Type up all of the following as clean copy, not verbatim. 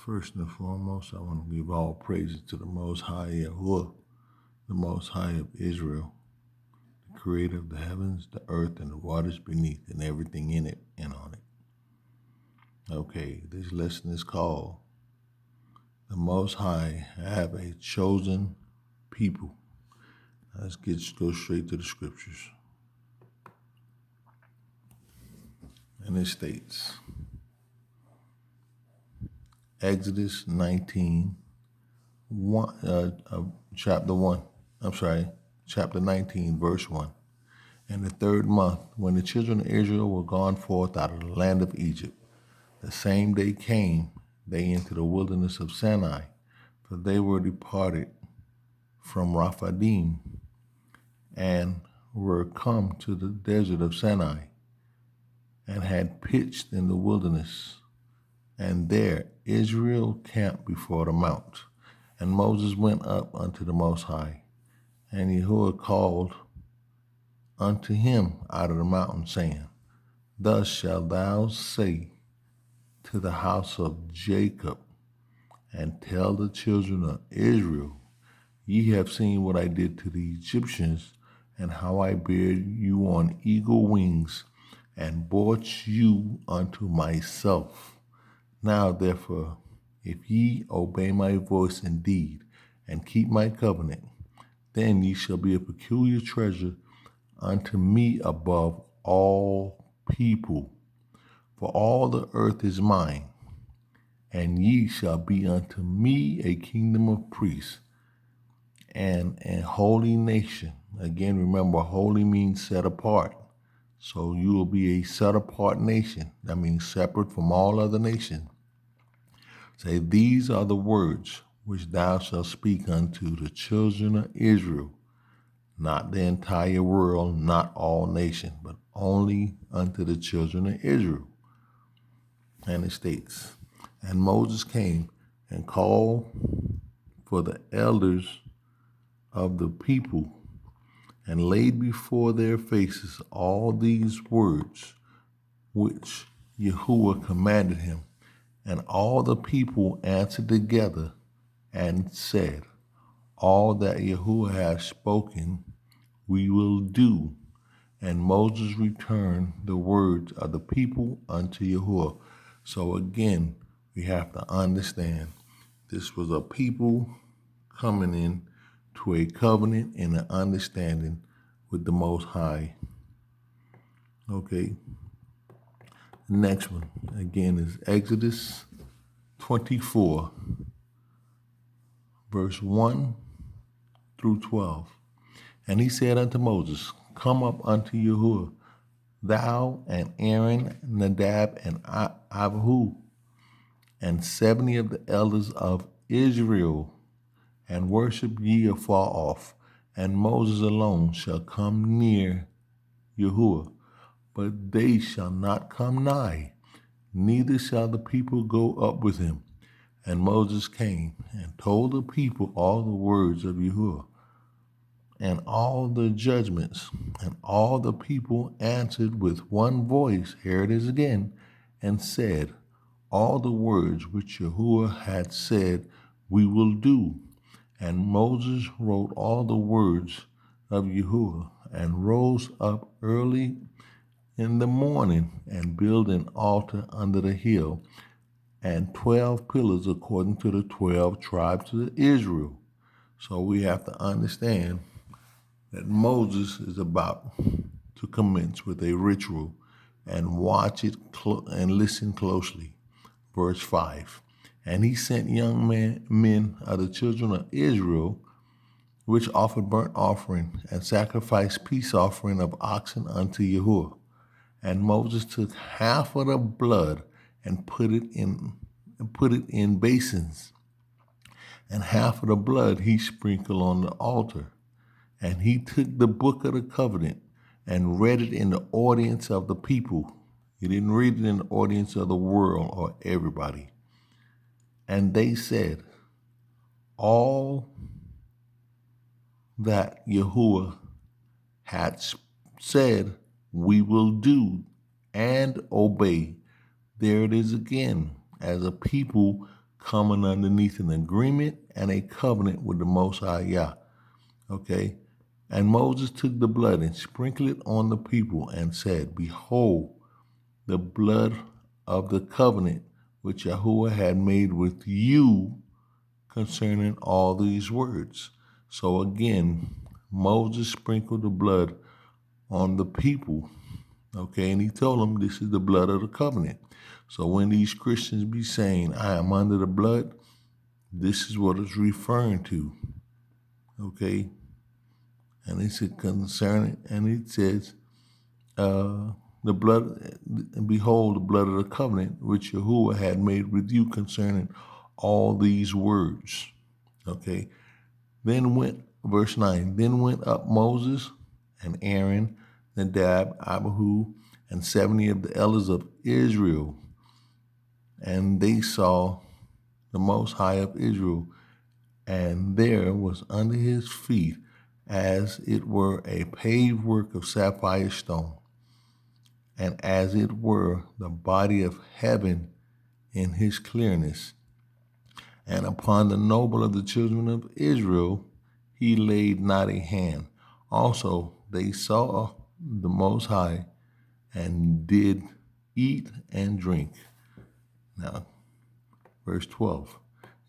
First and foremost, I want to give all praises to the Most High Yahuwah, the Most High of Israel, the Creator of the heavens, the earth, and the waters beneath, and everything in it and on it. Okay, this lesson is called The Most High Have a Chosen People. Let's go straight to the scriptures. And it states, Exodus 19, chapter 19, verse 1. In the third month, when the children of Israel were gone forth out of the land of Egypt, the same day came they into the wilderness of Sinai, for they were departed from Rephidim, and were come to the desert of Sinai, and had pitched in the wilderness. And there Israel camped before the mount. And Moses went up unto the Most High, and Yahuwah called unto him out of the mountain, saying, Thus shalt thou say to the house of Jacob, and tell the children of Israel, Ye have seen what I did to the Egyptians, and how I bare you on eagle wings, and brought you unto myself. Now therefore, if ye obey my voice indeed, and keep my covenant, then ye shall be a peculiar treasure unto me above all people. For all the earth is mine, and ye shall be unto me a kingdom of priests, and a holy nation. Again, remember, holy means set apart. So you will be a set apart nation. That means separate from all other nations. Say, these are the words which thou shalt speak unto the children of Israel, not the entire world, not all nations, but only unto the children of Israel. And it states, And Moses came and called for the elders of the people, and laid before their faces all these words which Yahuwah commanded him. And all the people answered together and said, All that Yahuwah has spoken, we will do. And Moses returned the words of the people unto Yahuwah. So again, we have to understand this was a people coming in to a covenant and an understanding with the Most High. Okay. The next one, again, is Exodus 24, verse 1 through 12. And he said unto Moses, Come up unto Yahuwah, thou and Aaron, Nadab, and Abihu, and 70 of the elders of Israel, and worship ye afar off. And Moses alone shall come near Yahuwah, but they shall not come nigh, neither shall the people go up with him. And Moses came and told the people all the words of Yahuwah, and all the judgments, and all the people answered with one voice, here it is again, and said, All the words which Yahuwah had said we will do. And Moses wrote all the words of Yahuwah, and rose up early in the morning, and built an altar under the hill, and 12 pillars according to the 12 tribes of Israel. So we have to understand that Moses is about to commence with a ritual, and watch it and listen closely. Verse 5. And he sent young men of the children of Israel, which offered burnt offering and sacrificed peace offering of oxen unto Yahuwah. And Moses took half of the blood and put it in basins, and half of the blood he sprinkled on the altar. And he took the book of the covenant and read it in the audience of the people. He didn't read it in the audience of the world or everybody. And they said, All that Yahuwah had said we will do and obey. There it is again, as a people coming underneath an agreement and a covenant with the Most High Yah. Okay? And Moses took the blood and sprinkled it on the people and said, Behold, the blood of the covenant which Yahuwah had made with you concerning all these words. So again, Moses sprinkled the blood on the people, okay, and he told them this is the blood of the covenant. So when these Christians be saying, I am under the blood, this is what it's referring to, okay? And it's a concerning, and it says, the blood, and behold, the blood of the covenant which Yahuwah had made with you concerning all these words. Okay. Verse 9, then went up Moses and Aaron, Nadab, Abihu, and 70 of the elders of Israel. And they saw the Most High of Israel, and there was under his feet as it were a paved work of sapphire stone, and as it were the body of heaven in his clearness. And upon the noble of the children of Israel he laid not a hand. Also they saw the Most High and did eat and drink. Now, verse 12,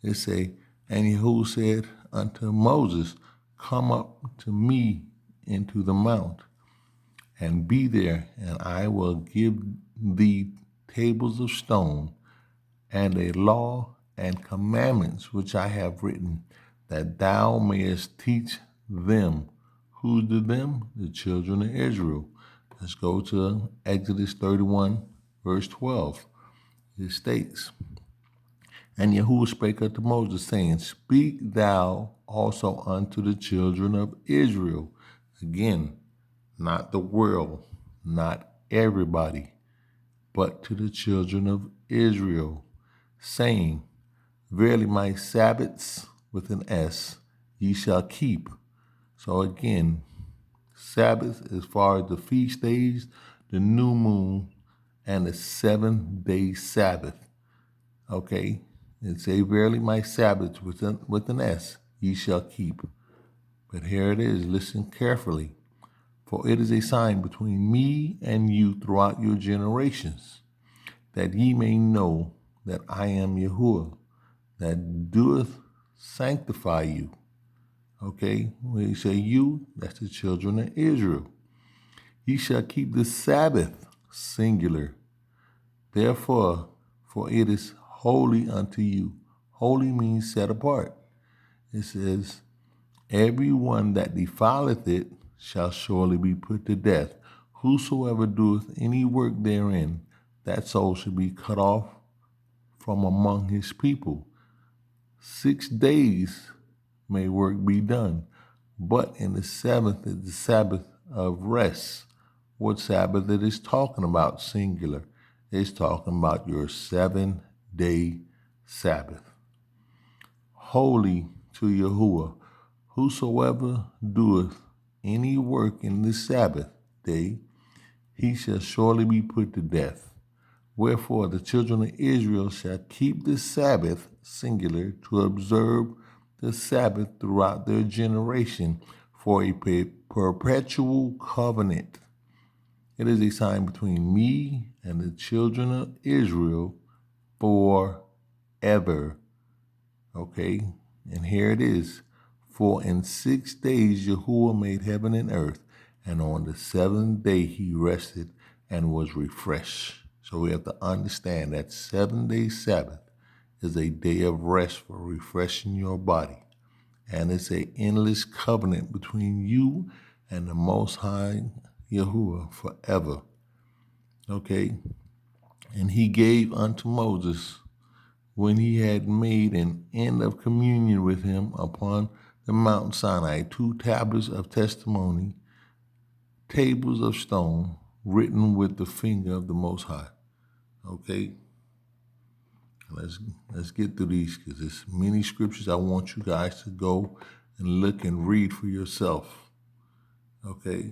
it say, And Yahuwah said unto Moses, Come up to me into the mount, and be there, and I will give thee tables of stone, and a law and commandments which I have written, that thou mayest teach them. Who to them? The children of Israel. Let's go to Exodus 31, verse 12. It states, And Yahuwah spake unto Moses, saying, Speak thou also unto the children of Israel. Again, not the world, not everybody, but to the children of Israel, saying, Verily my Sabbaths, with an S, ye shall keep. So again, Sabbath as far as the feast days, the new moon, and the 7-day Sabbath. Okay? It say, Verily my Sabbaths, with an S, ye shall keep. But here it is, listen carefully. For it is a sign between me and you throughout your generations, that ye may know that I am Yahuwah, that doeth sanctify you. Okay, when you say you, that's the children of Israel. Ye shall keep the Sabbath, singular. Therefore, for it is holy unto you. Holy means set apart. It says, Every one that defileth it shall surely be put to death. Whosoever doeth any work therein, that soul shall be cut off from among his people. 6 days may work be done, but in the seventh is the Sabbath of rest. What Sabbath it is talking about, singular? It's talking about your 7-day Sabbath. Holy to Yahuwah. Whosoever doeth any work in the Sabbath day, he shall surely be put to death. Wherefore the children of Israel shall keep the Sabbath, singular, to observe the Sabbath throughout their generation for a perpetual covenant. It is a sign between me and the children of Israel forever. Okay, and here it is. For in 6 days Yahuwah made heaven and earth, and on the 7th day he rested and was refreshed. So we have to understand that 7-day Sabbath is a day of rest for refreshing your body. And it's an endless covenant between you and the Most High Yahuwah forever. Okay? And he gave unto Moses, when he had made an end of communion with him upon the Mount Sinai, 2 tablets of testimony, tables of stone, written with the finger of the Most High. Okay? Let's get through these, because there's many scriptures I want you guys to go and look and read for yourself. Okay?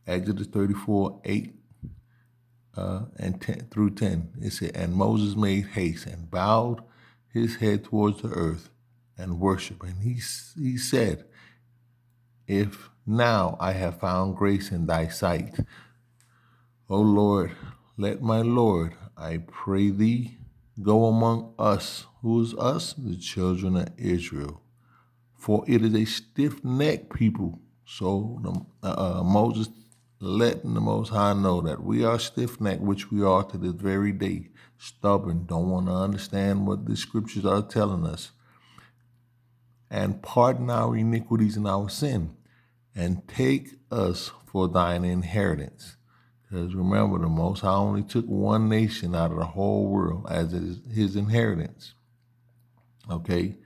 Exodus 34, 8 and 10 through 10. It said, And Moses made haste and bowed his head towards the earth and worship. And he said, if now I have found grace in thy sight, O Lord, let my Lord, I pray thee, go among us. Who is us? The children of Israel. For it is a stiff-necked people. So Moses letting the Most High know that we are stiff-necked, which we are to this very day. Stubborn, don't want to understand what the scriptures are telling us. And pardon our iniquities and our sin, and take us for thine inheritance. Because remember, the Most High only took one nation out of the whole world as his inheritance. Okay?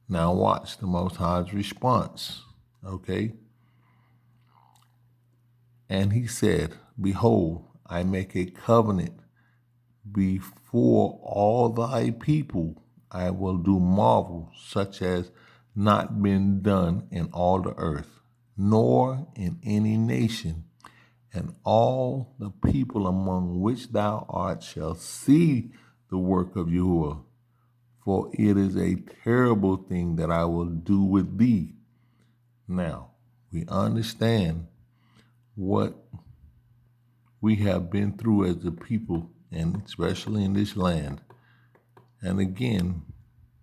Now watch the Most High's response. Okay? And he said, behold, I make a covenant before all thy people. I will do marvels such as not been done in all the earth, nor in any nation. And all the people among which thou art shall see the work of Yahuwah. For it is a terrible thing that I will do with thee. Now, we understand what we have been through as a people, and especially in this land. And again,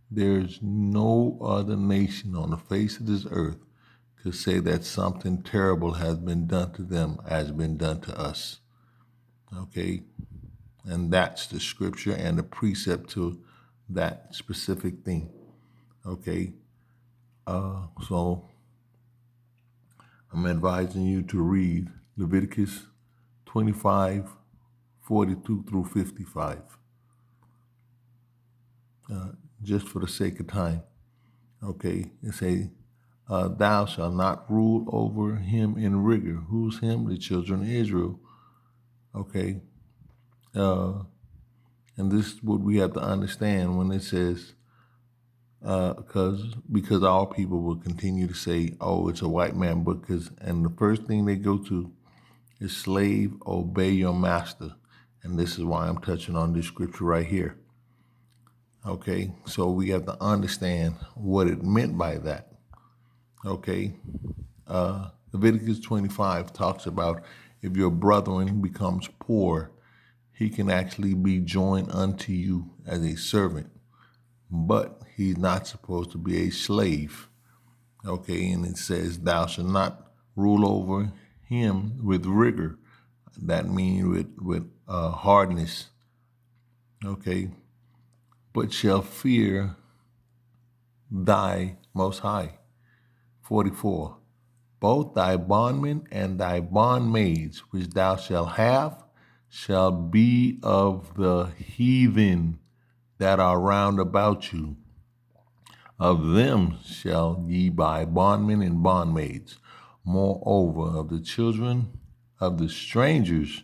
there's no other nation on the face of this earth could say that something terrible has been done to them as been done to us. Okay? And that's the scripture and the precept to that specific thing. Okay? So I'm advising you to read Leviticus 25, 42 through 55. Just for the sake of time. Okay? It say, thou shalt not rule over him in rigor. Who's him? The children of Israel. Okay? And this is what we have to understand when it says, because all people will continue to say, oh, it's a white man book, and the first thing they go to is slave, obey your master. And this is why I'm touching on this scripture right here. Okay, so we have to understand what it meant by that. Okay, Leviticus 25 talks about if your brethren becomes poor, he can actually be joined unto you as a servant, but he's not supposed to be a slave. Okay, and it says, thou shalt not rule over him with rigor. That means with hardness. Okay, but shall fear thy Most High. 44. Both thy bondmen and thy bondmaids, which thou shalt have, shall be of the heathen that are round about you. Of them shall ye buy bondmen and bondmaids. Moreover, of the children of the strangers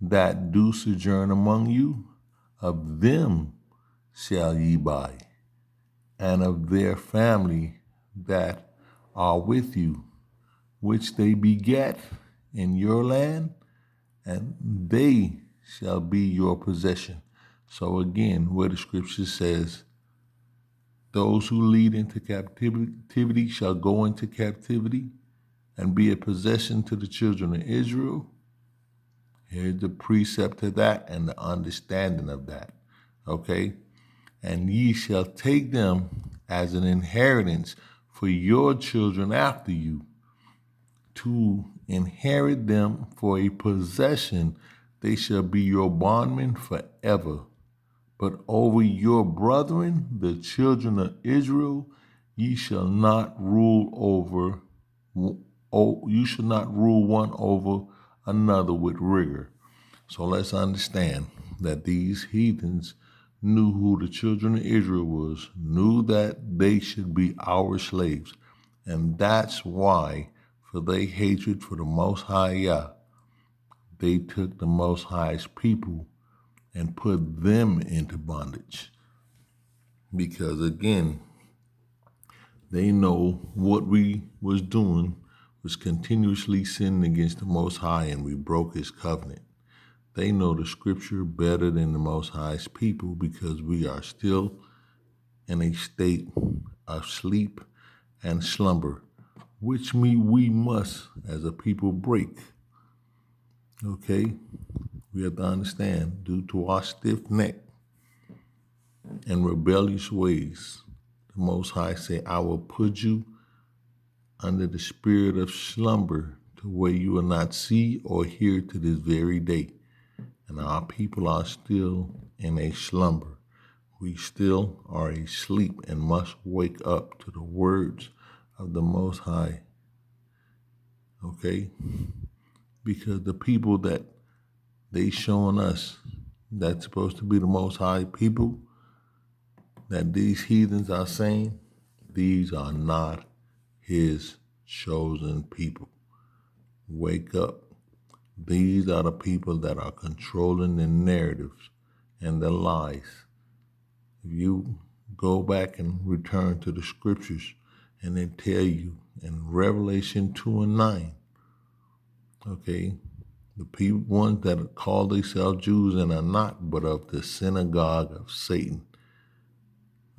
that do sojourn among you, of them shall ye buy, and of their family that are with you, which they beget in your land, and they shall be your possession. So again, where the scripture says, those who lead into captivity shall go into captivity and be a possession to the children of Israel. Here's the precept to that and the understanding of that. Okay? And ye shall take them as an inheritance for your children after you, to inherit them for a possession. They shall be your bondmen forever. But over your brethren, the children of Israel, ye shall not rule over. You shall not rule one over another with rigor. So let's understand that these heathens knew who the children of Israel was, knew that they should be our slaves. And that's why, for their hatred for the Most High Yah, they took the Most High's people and put them into bondage. Because again, they know what we was doing was continuously sinning against the Most High, and we broke his covenant. They know the scripture better than the Most High's people because we are still in a state of sleep and slumber, which we must, as a people, break. Okay? We have to understand, due to our stiff neck and rebellious ways, the Most High say, I will put you under the spirit of slumber to where you will not see or hear to this very day. And our people are still in a slumber. We still are asleep and must wake up to the words of the Most High. Okay? Because the people that they showing us that's supposed to be the Most High people, that these heathens are saying, these are not his chosen people. Wake up. These are the people that are controlling the narratives and the lies. If you go back and return to the scriptures and they tell you in Revelation 2 and 9, okay, the people, ones that call themselves Jews and are not, but of the synagogue of Satan.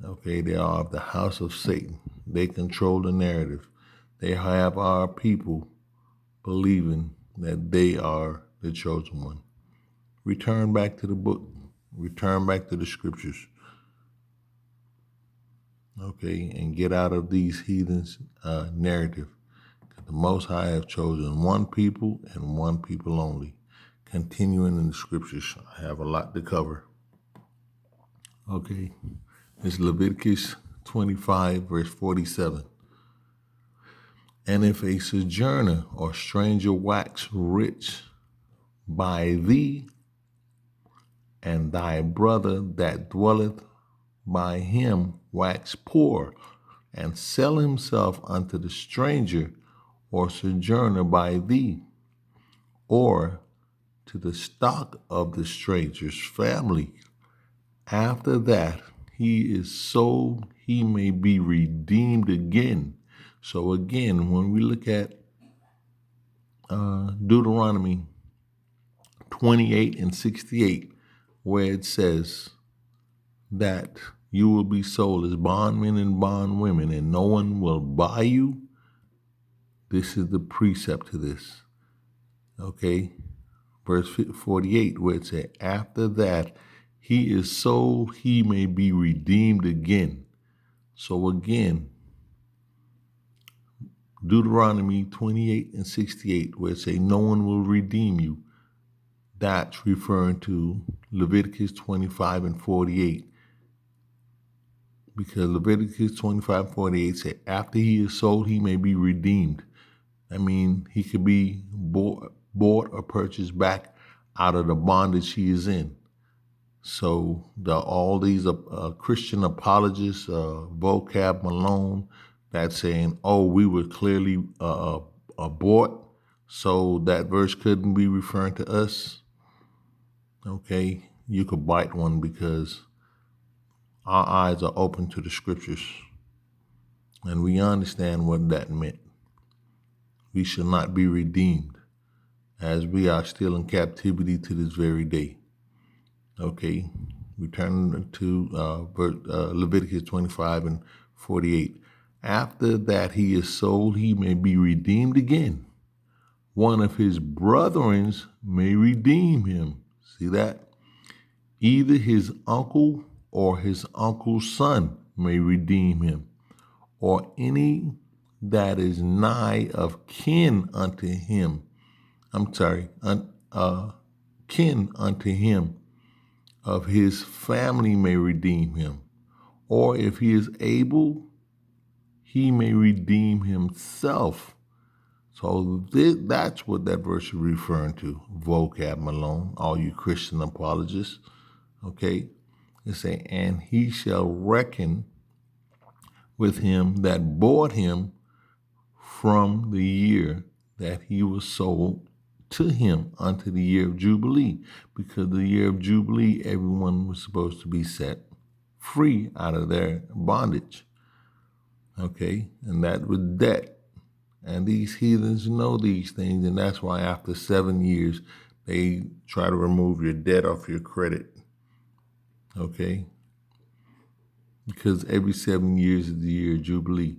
Okay, they are of the house of Satan. They control the narrative. They have our people believing that they are the chosen one. Return back to the book. Return back to the scriptures. Okay, and get out of these heathens' narrative. The Most High have chosen one people and one people only. Continuing in the scriptures, I have a lot to cover. Okay, it's Leviticus 25, verse 47. And if a sojourner or stranger wax rich by thee, and thy brother that dwelleth by him wax poor, and sell himself unto the stranger or sojourner by thee, or to the stock of the stranger's family, after that he is sold, he may be redeemed again. So again, when we look at Deuteronomy 28 and 68, where it says that you will be sold as bondmen and bondwomen and no one will buy you, this is the precept to this. Okay? Verse 48, where it says, after that he is sold, he may be redeemed again. So again, Deuteronomy 28 and 68, where it says, no one will redeem you, that's referring to Leviticus 25 and 48. Because Leviticus 25 and 48 said, after he is sold, he may be redeemed. I mean, he could be bought or purchased back out of the bondage he is in. So all these Christian apologists, vocab Malone, that's saying, oh, we were clearly bought, so that verse couldn't be referring to us. Okay, you could bite one because our eyes are open to the scriptures and we understand what that meant. We shall not be redeemed as we are still in captivity to this very day. Okay, we turn to Leviticus 25 and 48. After that he is sold, he may be redeemed again. One of his brethren may redeem him. See that? Either his uncle or his uncle's son may redeem him, or any that is nigh of kin unto him. Kin unto him of his family may redeem him. Or if he is able, he may redeem himself. So that's what that verse is referring to, vocab Malone, all you Christian apologists. Okay? It say, and he shall reckon with him that bought him from the year that he was sold to him unto the year of Jubilee. Because the year of Jubilee, everyone was supposed to be set free out of their bondage. Okay? And that was debt. And these heathens know these things, and that's why after 7 years, they try to remove your debt off your credit. Okay? because every 7 years is the year of Jubilee.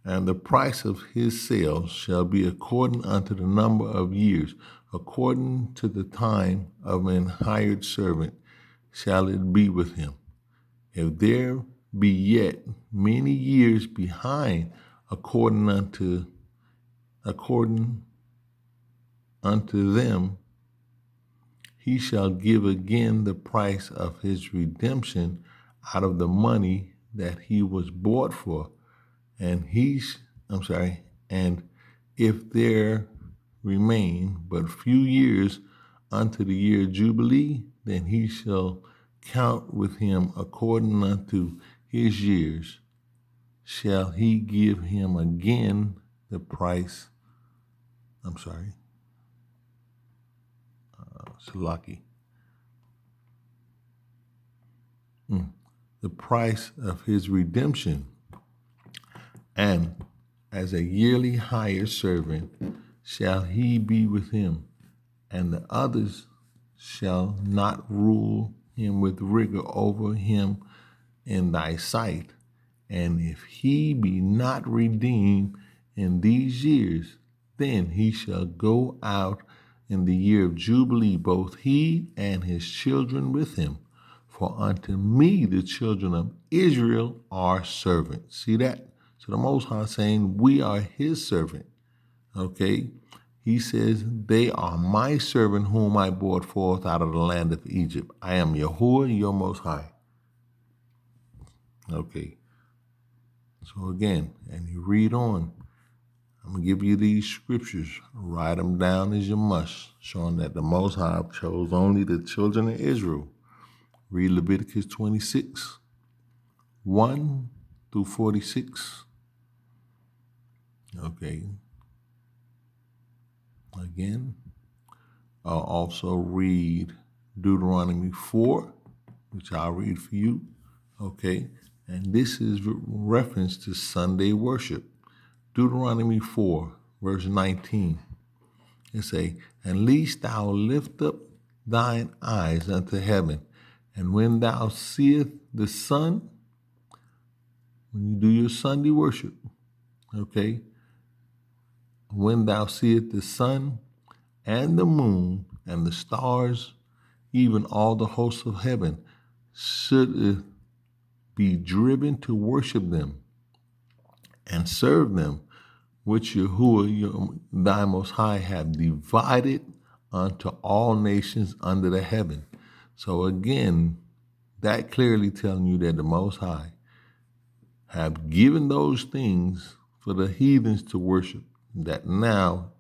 And the price of his sale shall be according unto the number of years, according to the time of an hired servant shall it be with him. If there be yet many years behind, according unto them, he shall give again the price of his redemption out of the money that he was bought for. And and if there remain but few years unto the year of Jubilee, then he shall count with him according unto his years. Shall he give him again the price? Salaki. The price of his redemption, and as a yearly hired servant shall he be with him, and the others shall not rule him with rigor over him in thy sight. And if he be not redeemed in these years, then he shall go out in the year of Jubilee, both he and his children with him. For unto me the children of Israel are servants. See that? So the Most High saying we are his servant. Okay? He says, they are my servant whom I brought forth out of the land of Egypt. I am Yahuwah, your Most High. Okay. So again, and you read on. I'm going to give you these scriptures. Write them down as you must, showing that the Most High chose only the children of Israel. Read Leviticus 26, 1 through 46. Okay. Again, I'll also read Deuteronomy 4, which I'll read for you. Okay. And this is reference to Sunday worship. Deuteronomy 4, verse 19. It say, and lest thou lift up thine eyes unto heaven, and when thou seest the sun, when you do your Sunday worship, okay, when thou seest the sun and the moon and the stars, even all the hosts of heaven, should be driven to worship them and serve them, which Yahuwah, thy Most High, have divided unto all nations under the heaven. So again, that clearly telling you that the Most High have given those things for the heathens to worship, that now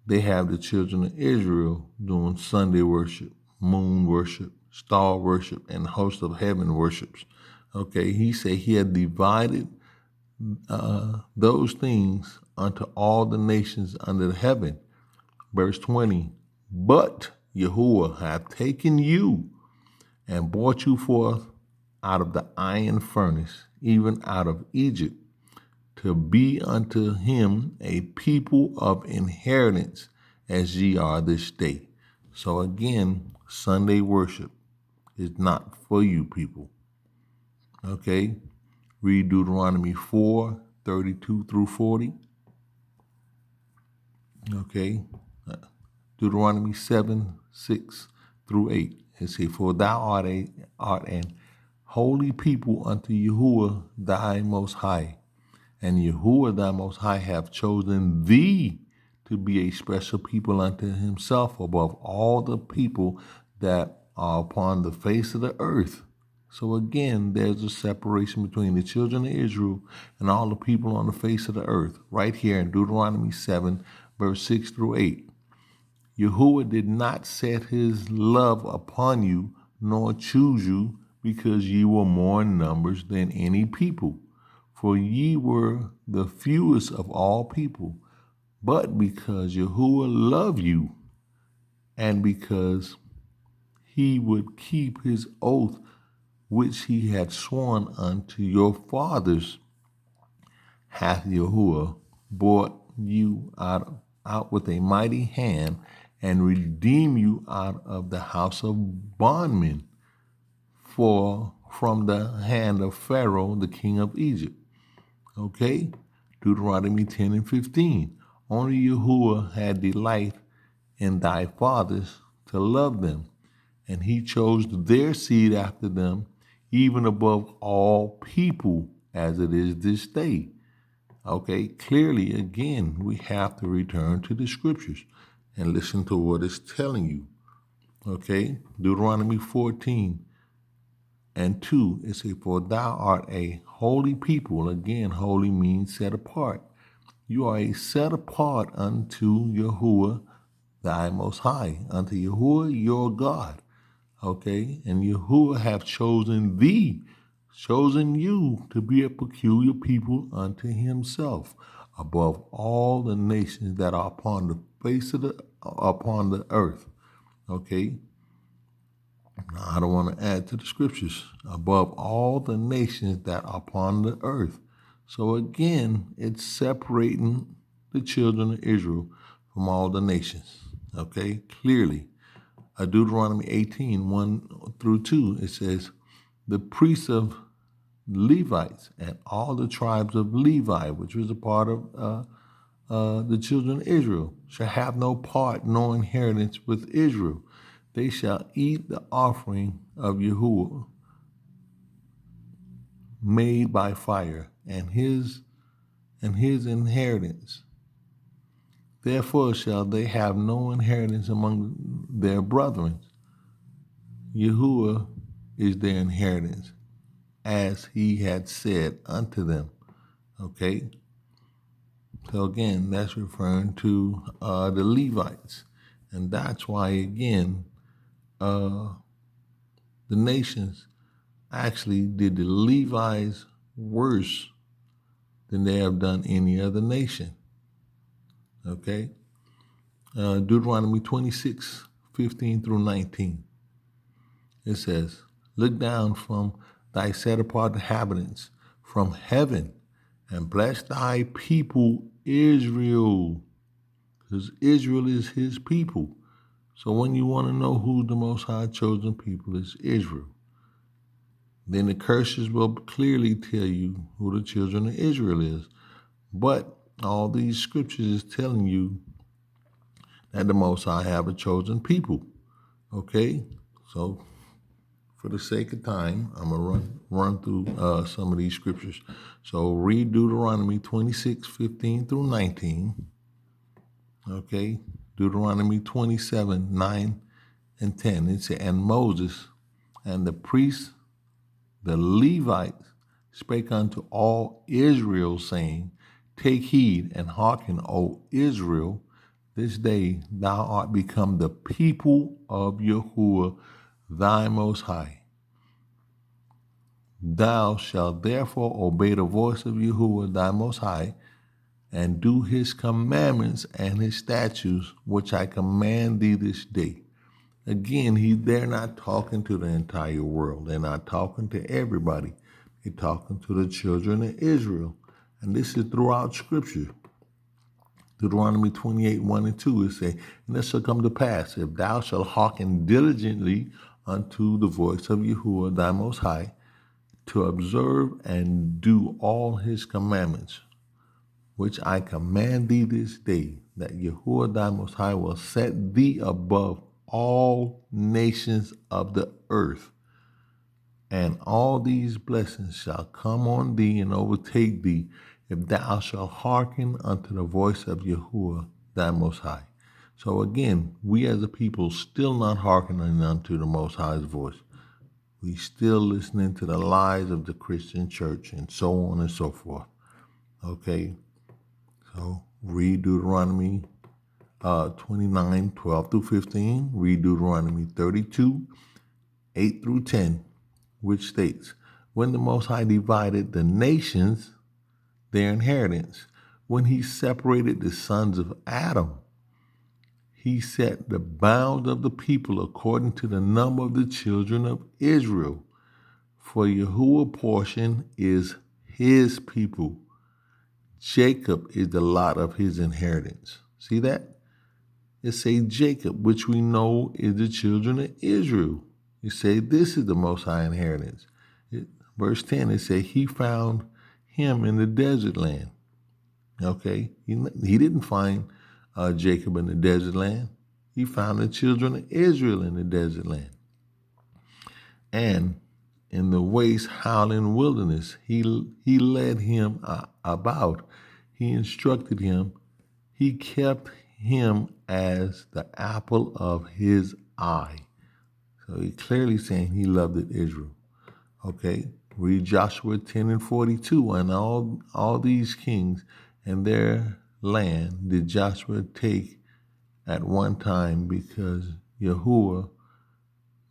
they have the children of Israel doing Sunday worship, moon worship, star worship, and host of heaven worships. Okay, he said he had divided those things unto all the nations under the heaven. Verse 20, but Yahuwah hath taken you and brought you forth out of the iron furnace, even out of Egypt, to be unto him a people of inheritance, as ye are this day. So again, Sunday worship is not for you people. Okay? Read Deuteronomy 4, 32 through 40. Okay? Deuteronomy 7, 6 through 8. It says, for thou art an holy people unto Yahuwah thy Most High, and Yahuwah thy Most High hath chosen thee to be a special people unto himself above all the people that are upon the face of the earth. So again, there's a separation between the children of Israel and all the people on the face of the earth, right here in Deuteronomy 7, verse 6 through 8. Yahuwah did not set his love upon you, nor choose you, because ye were more in numbers than any people. For ye were the fewest of all people, but because Yahuwah loved you, and because he would keep his oath which he had sworn unto your fathers, hath Yahuwah brought you out with a mighty hand, and redeem you out of the house of bondmen. For from the hand of Pharaoh, the king of Egypt. Okay? Deuteronomy 10 and 15. Only Yahuwah had delight in thy fathers to love them, and he chose their seed after them, even above all people, as it is this day. Okay, clearly, again, we have to return to the scriptures and listen to what it's telling you. Okay, Deuteronomy 14 and 2, it says, for thou art a holy people. Again, holy means set apart. You are a set apart unto Yahuwah, thy most high, unto Yahuwah your God. Okay, and Yahuwah have chosen thee, chosen you to be a peculiar people unto himself, above all the nations that are upon the face of the earth. Okay, now I don't want to add to the scriptures, above all the nations that are upon the earth. So again, it's separating the children of Israel from all the nations. Okay, clearly. Deuteronomy 18, 1 through 2, it says, the priests of Levites and all the tribes of Levi, which was a part of the children of Israel, shall have no part nor inheritance with Israel. They shall eat the offering of Yahuwah made by fire, and his inheritance. Therefore shall they have no inheritance among their brethren. Yahuwah is their inheritance, as he had said unto them. Okay? So again, that's referring to the Levites. And that's why, again, the nations actually did the Levites worse than they have done any other nation. Okay? Deuteronomy 26, 15 through 19. It says, look down from thy set apart inhabitants from heaven and bless thy people Israel, because Israel is his people. So when you want to know who the Most High chosen people is, Israel, then the curses will clearly tell you who the children of Israel is. But all these scriptures is telling you that the Most High have a chosen people. Okay? So for the sake of time, I'm going to run through some of these scriptures. So read Deuteronomy 26, 15 through 19. Okay? Deuteronomy 27, 9 and 10. It said, and Moses and the priests, the Levites, spake unto all Israel, saying, take heed and hearken, O Israel, this day thou art become the people of Yahuwah, thy most high. Thou shalt therefore obey the voice of Yahuwah, thy most high, and do his commandments and his statutes, which I command thee this day. Again, they're not talking to the entire world. They're not talking to everybody. They're talking to the children of Israel. And this is throughout Scripture. Deuteronomy 28, 1 and 2, it says, and this shall come to pass, if thou shalt hearken diligently unto the voice of Yahuwah, thy most high, to observe and do all his commandments, which I command thee this day, that Yahuwah thy most high will set thee above all nations of the earth. And all these blessings shall come on thee and overtake thee, if thou shalt hearken unto the voice of Yahuwah thy most high. So again, we as a people still not hearkening unto the Most High's voice. We still listening to the lies of the Christian church and so on and so forth. Okay, so read Deuteronomy 29, 12 through 15. Read Deuteronomy 32, 8 through 10, which states, when the Most High divided the nations, their inheritance, when he separated the sons of Adam, he set the bounds of the people according to the number of the children of Israel. For Yahuwah's portion is his people. Jacob is the lot of his inheritance. See that? It say Jacob, which we know is the children of Israel. It say this is the Most High inheritance. Verse 10, it says, he found him in the desert land. Okay? He didn't find Jacob in the desert land. He found the children of Israel in the desert land. And in the waste howling wilderness, he led him about. He instructed him. He kept him as the apple of his eye. So he's clearly saying he loved it, Israel. Okay, read Joshua 10 and 42. And all these kings and their land did Joshua take at one time, because Yahuwah,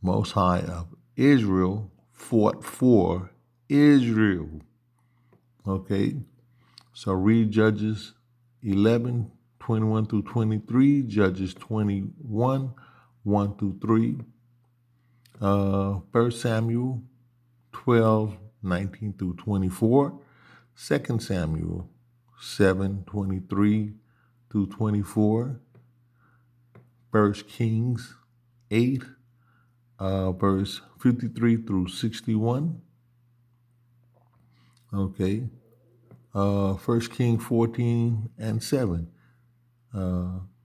Most High of Israel, fought for Israel. Okay, so read Judges 11, 21 through 23, Judges 21, 1 through 3, 1 Samuel 12, 19 through 24, 2 Samuel 7, 23 through 24, 1 Kings 8, verse 53 through 61. Okay. 1 Kings 14 and 7.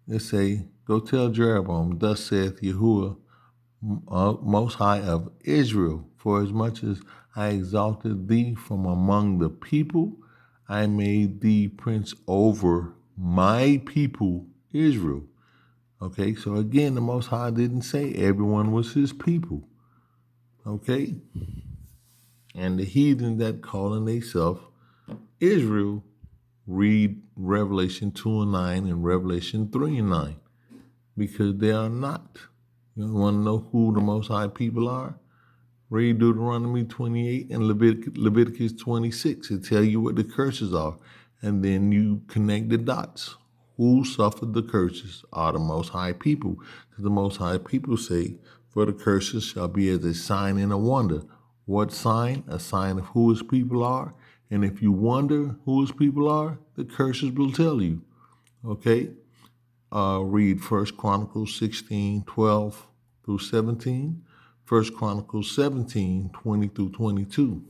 It say, go tell Jeroboam, thus saith Yahuwah, Most High of Israel, for as much as I exalted thee from among the people, I made thee prince over my people, Israel. Okay, so again, the Most High didn't say everyone was his people. Okay? And the heathen that calling themselves Israel, read Revelation 2 and 9 and Revelation 3 and 9, because they are not. You want to know who the Most High people are? Read Deuteronomy 28 and Leviticus 26. It tell you what the curses are. And then you connect the dots. Who suffered the curses are the Most High people. Because the Most High people say, for the curses shall be as a sign and a wonder. What sign? A sign of who his people are. And if you wonder who his people are, the curses will tell you. Okay? Read 1 Chronicles 16, 12 through 17. 1 Chronicles 17, 20 through 22.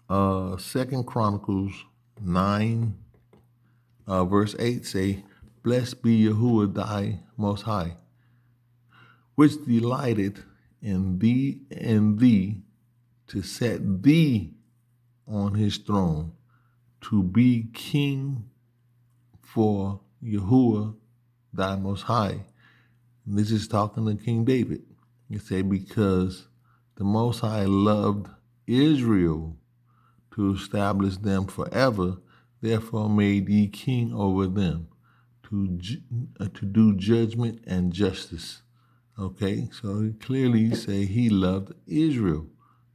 2 Chronicles 9, verse 8 say, blessed be Yahuwah thy Most High, which delighted in thee to set thee on his throne, to be king for Yahuwah thy Most High. And this is talking to King David. It say, because the Most High loved Israel to establish them forever, therefore made ye king over them, to do judgment and justice. Okay, so he clearly say he loved Israel.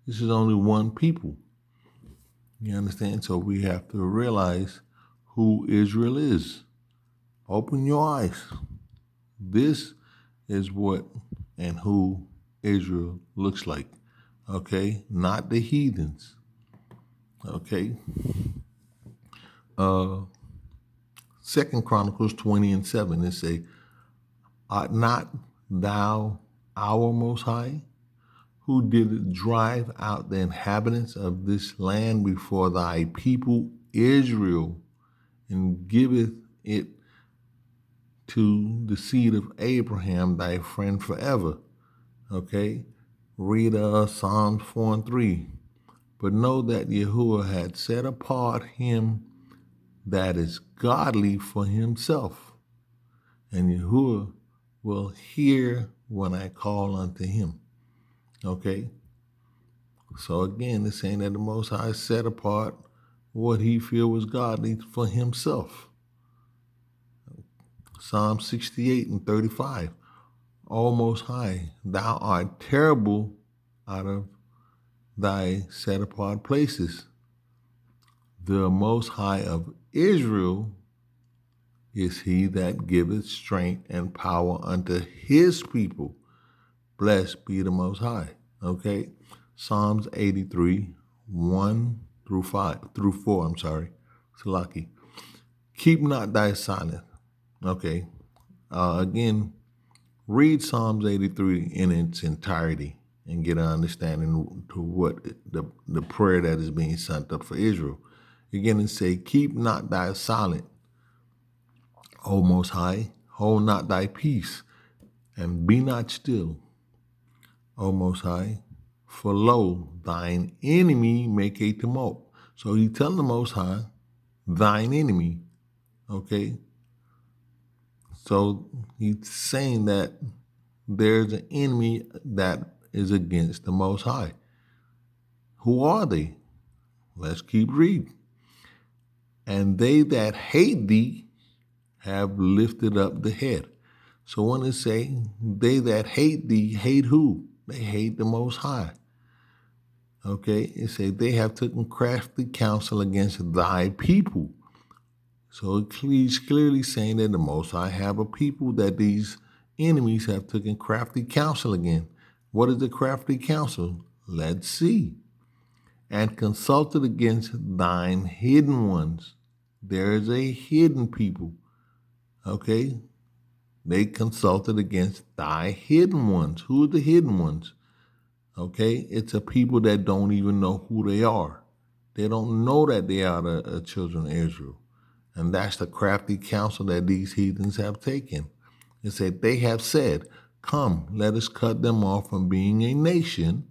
This is only one people. You understand? So we have to realize who Israel is. Open your eyes. This is what and who Israel looks like. Okay? Not the heathens. Okay? 2 Chronicles 20 and 7, it say, art not thou our Most High, who did drive out the inhabitants of this land before thy people Israel, and giveth it to the seed of Abraham, thy friend forever. Okay? Read Psalms 4 and 3. But know that Yahuwah had set apart him that is godly for himself, and Yahuwah will hear when I call unto him. Okay? So again, it's saying that the Most High set apart what he feel was godly for himself. Psalm 68 and 35. O Most High, thou art terrible out of thy set apart places. The Most High of Israel is he that giveth strength and power unto his people. Blessed be the Most High. Okay? Psalms 83, 1 through 4, Salaki. Keep not thy silence. Okay. Again, read Psalms 83 in its entirety and get an understanding to what the prayer that is being sent up for Israel. Again, it say, keep not thy silent, O Most High, hold not thy peace, and be not still, O Most High, for lo, thine enemy make a tumult. So he telling the Most High, thine enemy, okay? So he's saying that there's an enemy that is against the Most High. Who are they? Let's keep reading. And they that hate thee have lifted up the head. So when it say, they that hate thee, hate who? They hate the Most High. Okay, it say, they have taken crafty counsel against thy people. So he's clearly saying that the Most High have a people that these enemies have taken crafty counsel against. What is the crafty counsel? Let's see. And consulted against thine hidden ones. There is a hidden people. Okay? They consulted against thy hidden ones. Who are the hidden ones? Okay? It's a people that don't even know who they are. They don't know that they are the children of Israel. And that's the crafty counsel that these heathens have taken. It said, they have said, come, let us cut them off from being a nation,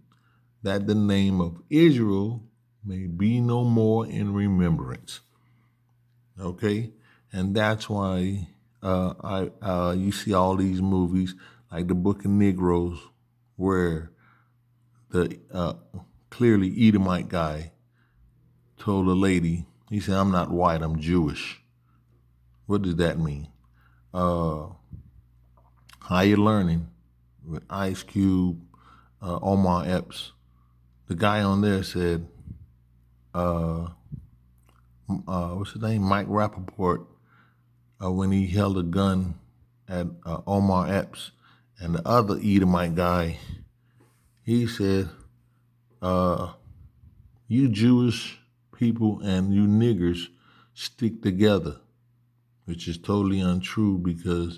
that the name of Israel may be no more in remembrance. Okay? And that's why you see all these movies like the Book of Negroes, where the clearly Edomite guy told a lady, he said, I'm not white, I'm Jewish. What does that mean? Higher Learning with Ice Cube, Omar Epps. The guy on there said, what's his name? Mike Rappaport, when he held a gun at Omar Epps and the other Edomite guy, he said, you Jewish people and you niggers stick together, which is totally untrue because